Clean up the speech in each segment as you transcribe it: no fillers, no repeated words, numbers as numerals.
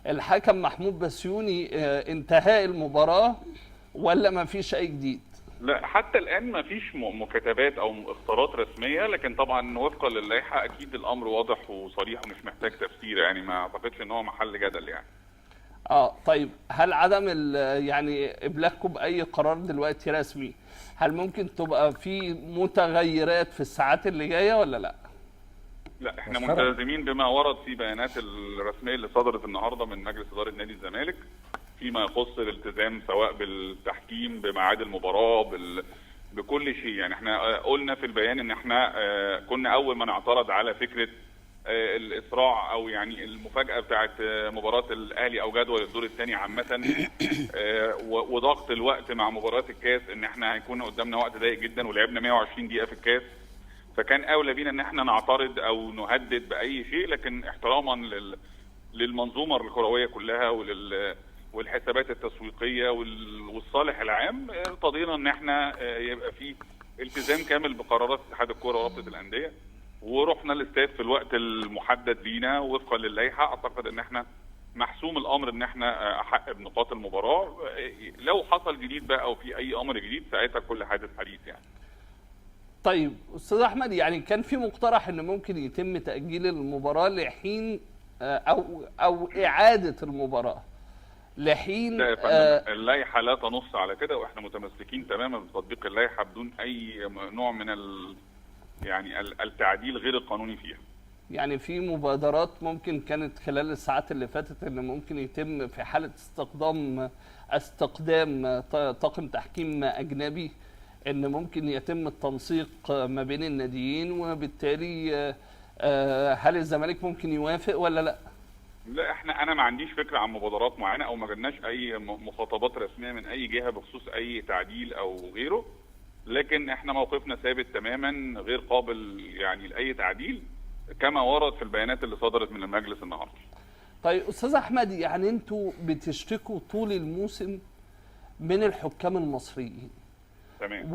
الحكم محمود بسيوني انتهاء المباراة ولا ما فيش اي جديد؟ لا، حتى الان ما فيش مكاتبات او اختارات رسميه، لكن طبعا وفقا للائحه اكيد الامر واضح وصريح ومش محتاج تفسير، يعني ما اعتقدش ان هو محل جدل يعني. طيب، هل عدم يعني ابلاغكم باي قرار دلوقتي رسمي، هل ممكن تبقى في متغيرات في الساعات اللي جايه ولا لا؟ لا، احنا مسخرة. ملتزمين بما ورد في بيانات الرسميه اللي صدرت النهارده من مجلس اداره نادي الزمالك فيما يخص الالتزام سواء بالتحكيم بميعاد المباراه بكل شيء. يعني احنا قلنا في البيان ان احنا كنا اول ما نعترض على فكره الاسراع او يعني المفاجاه بتاعت مباراه الاهلي او جدول الدور الثاني عامه، وضغط الوقت مع مباراه الكاس، ان احنا هيكون قدامنا وقت ضيق جدا ولعبنا 120 دقيقه في الكاس، فكان اولى بينا ان احنا نعترض او نهدد باي شيء، لكن احتراما للمنظومه الكرويه كلها والحسابات التسويقيه والصالح العام، ارتضينا ان احنا يبقى في التزام كامل بقرارات اتحاد الكوره ورابطه الانديه، ورحنا الاستاد في الوقت المحدد لينا وفقا للائحه. اعتقد ان احنا محسوم الامر ان احنا احق بنقاط المباراه. لو حصل جديد بقى او في اي امر جديد ساعتها كل حادث حديث يعني. طيب استاذ احمد، يعني كان في مقترح ان ممكن يتم تاجيل المباراه لحين او اعاده المباراه لحين لا يا فندم، اللائحه لا تنص على كده، واحنا متمسكين تماما بتطبيق اللائحه بدون اي نوع من يعني التعديل غير القانوني فيها. يعني في مبادرات ممكن كانت خلال الساعات اللي فاتت ان ممكن يتم في حاله استقدام طاقم تحكيم اجنبي، ان ممكن يتم التنسيق ما بين الناديين، وبالتالي هل الزمالك ممكن يوافق ولا لا؟ لا، انا ما عنديش فكره عن مبادرات معينه او ما جالناش اي مخاطبات رسميه من اي جهه بخصوص اي تعديل او غيره، لكن احنا موقفنا ثابت تماما غير قابل يعني لاي تعديل كما ورد في البيانات اللي صدرت من المجلس النهارده. طيب استاذ احمد، يعني انتوا بتشتكوا طول الموسم من الحكام المصريين، تمام.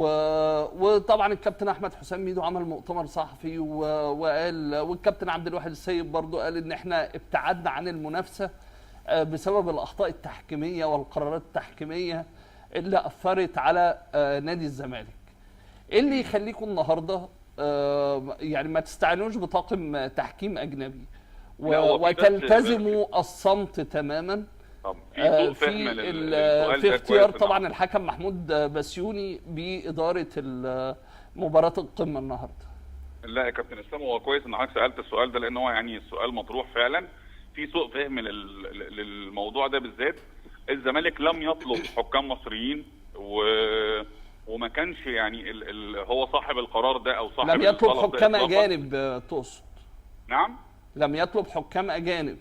وطبعا الكابتن احمد حسام ميدو عمل مؤتمر صحفي وقال، والكابتن عبد الواحد السيد برضو قال ان احنا ابتعدنا عن المنافسه بسبب الاخطاء التحكيميه والقرارات التحكيميه اللي اثرت على نادي الزمالك. ايه اللي يخليكم النهارده يعني ما تستعينوش بطاقم تحكيم اجنبي وتلتزموا الصمت تماما طب في سوء فهم للسؤال في ده اختيار كويس طبعا الحكم محمود بسيوني بإدارة مباراة القمة النهارده؟ لا يا كابتن اسلام، هو كويس ان حضرتك سالت السؤال ده لان هو يعني السؤال مطروح فعلا. في سوء فهم للموضوع ده بالذات. الزمالك لم يطلب حكام مصريين وما كانش يعني هو صاحب القرار ده او صاحب لم يطلب الطلب ده حكام إطلاقاً. أجانب تقصد؟ نعم؟ لم يطلب حكام أجانب.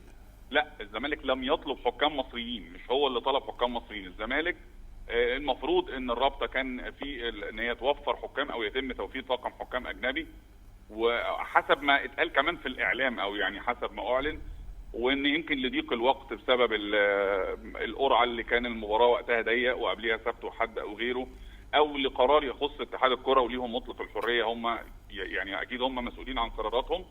لا، الزمالك لم يطلب حكام مصريين، مش هو اللي طلب حكام مصريين. الزمالك المفروض ان الرابطه كان في ان هي توفر حكام او يتم توفير طاقم حكام اجنبي، وحسب ما اتقال كمان في الاعلام او يعني حسب ما اعلن، وان يمكن لضيق الوقت بسبب القرعه اللي كان المباراه وقتها ضيق وقبليها سبت وحد او غيره، او لقرار يخص اتحاد الكره وليهم مطلق الحريه، هم يعني اكيد هم مسؤولين عن قراراتهم،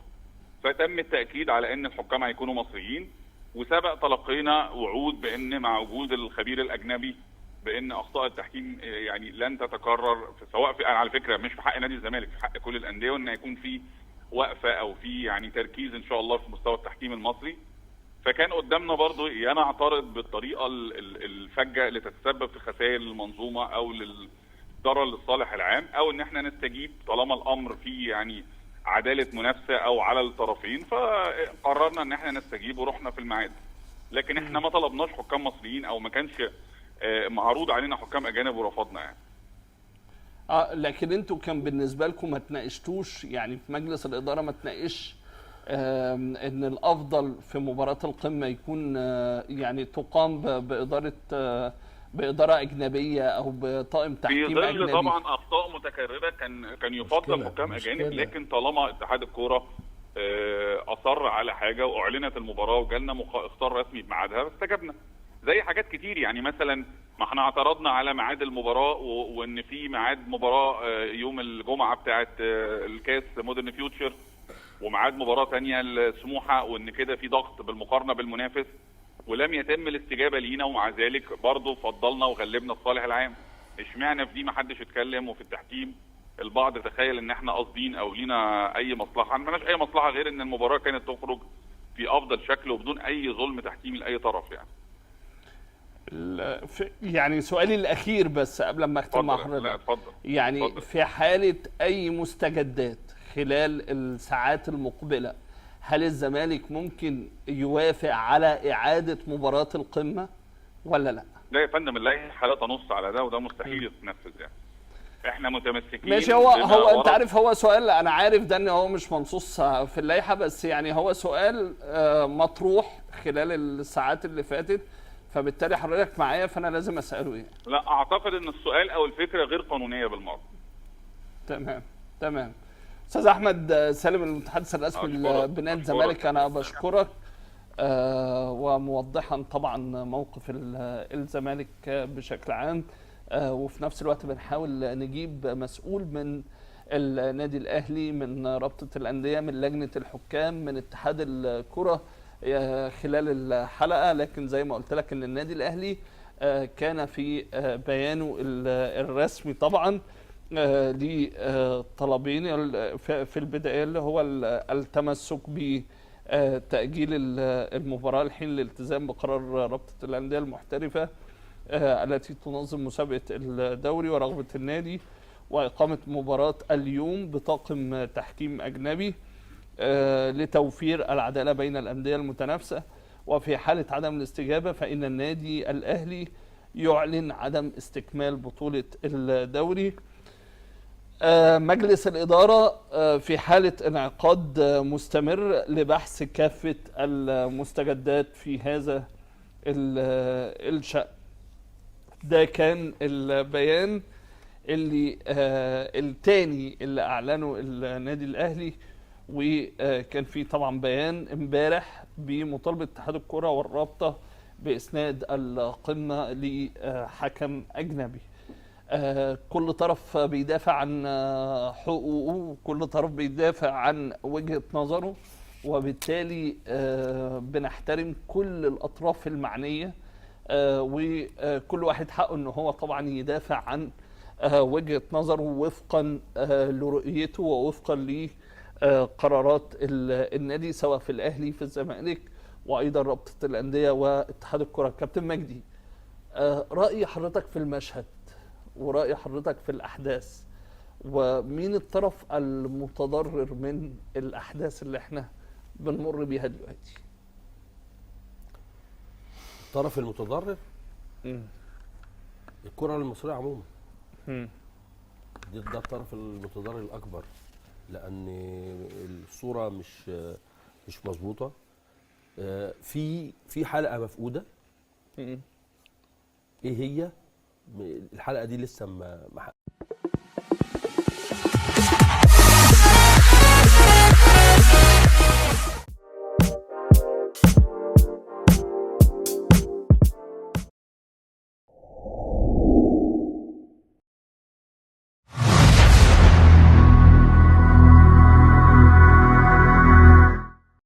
فتم التاكيد على ان الحكام هيكونوا مصريين. وسبق تلقينا وعود بان مع وجود الخبير الاجنبي بان اخطاء التحكيم يعني لن تتكرر، سواء في على فكره مش في حق نادي الزمالك، في حق كل الانديه، وان هيكون في وقفه او في يعني تركيز ان شاء الله في مستوى التحكيم المصري. فكان قدامنا برضو يا نعترض بالطريقه الفجه اللي تتسبب في خسائر المنظومه او للضرر للصالح العام، او ان احنا نستجيب طالما الامر فيه يعني عداله منافسه او على الطرفين، فقررنا ان احنا نستجيب ورحنا في الميعاد. لكن احنا ما طلبناش حكام مصريين او ما كانش معروض علينا حكام اجانب ورفضنا يعني. لكن انتوا كان بالنسبه لكم ما تناقشتوش، يعني في مجلس الاداره ما تناقش ان الافضل في مباراه القمه يكون يعني تقام باداره اجنبيه او بطاقم تحكيم في ظل اجنبي؟ طبعا اخطاء متكرره كان يفضل حكام اجانب، لكن طالما اتحاد الكوره اصر على حاجه واعلنت المباراه وجالنا اختار رسمي بميعادها استجبنا. زي حاجات كتير يعني مثلا ما احنا اعترضنا على ميعاد المباراه وان في ميعاد مباراه يوم الجمعه بتاعه الكاس مودرن فيوتشر وميعاد مباراه ثانيه لسموحه، وان كده في ضغط بالمقارنه بالمنافس. ولم يتم الاستجابه لينا، ومع ذلك برضه فضلنا وغلبنا الصالح العام. اشمعنى في دي ما حدش اتكلم، وفي التحكيم البعض تخيل ان احنا قاصدين او لينا اي مصلحه؟ ما لناش اي مصلحه غير ان المباراه كانت تخرج في افضل شكل وبدون اي ظلم تحكيمي لاي طرف يعني. يعني سؤالي الاخير بس قبل ما اختم مع حضرتك. لا اتفضل. يعني اتفضل. في حاله اي مستجدات خلال الساعات المقبله، هل الزمالك ممكن يوافق على اعاده مباراه القمه ولا لا؟ لا يا فندم، اللائحه لا تنص على ده، وده مستحيل يتنفذ يعني. احنا متمسكين. ماشي. هو انت عارف، هو سؤال، انا عارف ده ان هو مش منصوص في اللائحه، بس يعني هو سؤال مطروح خلال الساعات اللي فاتت، فبالتالي حضرتك معايا فانا لازم اساله يعني. لا اعتقد ان السؤال او الفكره غير قانونيه بالمره. تمام. استاذ احمد سالم، المتحدث الرسمي لبناء الزمالك، انا بشكرك وموضحا طبعا موقف الزمالك بشكل عام، وفي نفس الوقت بنحاول نجيب مسؤول من النادي الاهلي، من رابطه الانديه، من لجنه الحكام، من اتحاد الكره خلال الحلقه. لكن زي ما قلت لك ان النادي الاهلي كان في بيانه الرسمي طبعا لطلبين في البدايه، اللي هو التمسك بتاجيل المباراه لحين الالتزام بقرار رابطه الانديه المحترفه التي تنظم مسابقه الدوري، ورغبه النادي واقامه مباراه اليوم بطاقم تحكيم اجنبي لتوفير العداله بين الانديه المتنافسه. وفي حاله عدم الاستجابه فان النادي الاهلي يعلن عدم استكمال بطوله الدوري. مجلس الإدارة في حالة انعقاد مستمر لبحث كافة المستجدات في هذا الشأن. ده كان البيان اللي الثاني اللي أعلنه النادي الأهلي، وكان في طبعا بيان امبارح بمطالبة اتحاد الكرة والرابطة بإسناد القمة لحكم أجنبي. كل طرف بيدافع عن حقوقه، وكل طرف بيدافع عن وجهة نظره، وبالتالي بنحترم كل الأطراف المعنية، وكل واحد حقه ان هو طبعا يدافع عن وجهة نظره وفقا لرؤيته ووفقا لقرارات النادي، سواء في الأهلي في الزمالك وأيضا رابطة الأندية واتحاد الكرة. كابتن مجدي، رأي حضرتك في المشهد ورأي حضرتك في الأحداث، ومين الطرف المتضرر من الأحداث اللي احنا بنمر بيها دلوقتي؟ الطرف المتضرر الكرة المصرية عموما. ده الطرف المتضرر الأكبر، لأن الصورة مش مظبوطة. في حلقة مفقودة. ايه هي الحلقة دي؟ لسه ما